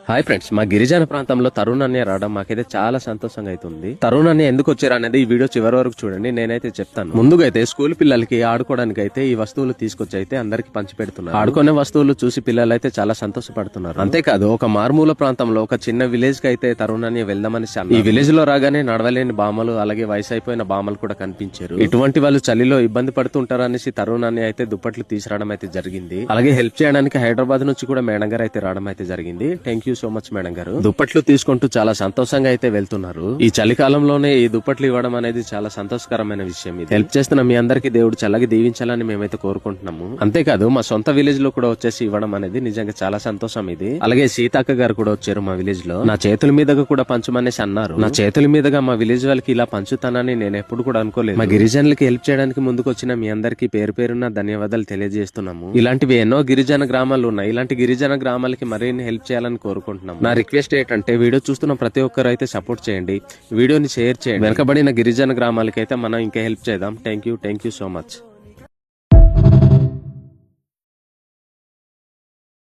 Hi friends, మా గిరిజన ప్రాంతంలో తరుణ్ అన్నయ్య రావడం మాకైతే చాలా సంతోషంగా అవుతుంది. తరుణ్ అన్నయ్య ఎందుకు వచ్చారు అనేది ఈ వీడియో చివరి వరకు చూడండి. నేనైతే చెప్తాను. ముందుగా అయితే స్కూల్ పిల్లలకి ఆడుకోవడానికి అయితే ఈ వస్తువులు తీసుకొచ్చి అయితే అందరికి పంచి పెడుతున్నారు. ఆడుకునే వస్తువులు చూసి పిల్లలు అయితే చాలా సంతోషపడుతున్నారు. అంతేకాదు, ఒక మారుమూల ప్రాంతంలో ఒక చిన్న విలేజ్ కి అయితే తరుణ్ అన్నయ్య వెళ్దామని ఈ విలేజ్ లో రాగానే నడవలేని బామలు, అలాగే వయసు అయిపోయిన బామలు కూడా కనిపించారు. ఇటువంటి వాళ్ళు చలిలో ఇబ్బంది పడుతుంటారు అనేసి తరుణ్ అన్నయ్య అయితే దుప్పట్లు తీసుకురావడం అయితే జరిగింది. అలాగే హెల్ప్ చేయడానికి హైదరాబాద్ నుంచి కూడా మేడం గారు అయితే రావడం అయితే జరిగింది. Thank you so much madam గారు. దుప్పట్లు తీసుకుంటూ చాలా సంతోషంగా అయితే వెళ్తున్నారు. ఈ చలికాలంలోనే ఈ దుప్పట్లు ఇవ్వడం అనేది చాలా సంతోషకరమైన విషయం. ఇది హెల్ప్ చేస్తున్న మీ అందరికి దేవుడు చల్లగా దీవించాలని మేమైతే కోరుకుంటున్నాము. అంతేకాదు, మా సొంత విలేజ్ లో కూడా వచ్చేసి ఇవ్వడం అనేది నిజంగా చాలా సంతోషం ఇది. అలాగే సీతక్క గారు కూడా వచ్చారు మా విలేజ్ లో. నా చేతుల మీదుగా కూడా పంచమనేసి అన్నారు. నా చేతుల మీదుగా మా విలేజ్ వాళ్ళకి ఇలా పంచుతానని నేను ఎప్పుడు కూడా అనుకోలేదు. మా గిరిజనులకి హెల్ప్ చేయడానికి ముందుకు వచ్చిన మీ అందరికి పేరు పేరున ధన్యవాదాలు తెలియజేస్తున్నాము. ఇలాంటివి ఎన్నో గిరిజన గ్రామాలు ఉన్నాయి. ఇలాంటి గిరిజన గ్రామాలకి మరిన్ని హెల్ప్ చేయాలని కోరుకుంటున్నాం. నా రిక్వెస్ట్ ఏంటంటే, వీడియో చూస్తున్న ప్రతి ఒక్కరు అయితే సపోర్ట్ చేయండి, వీడియోని షేర్ చేయండి. వెనకబడిన గిరిజన గ్రామాలకైతే మనం ఇంకా హెల్ప్ చేద్దాం. Thank you so much.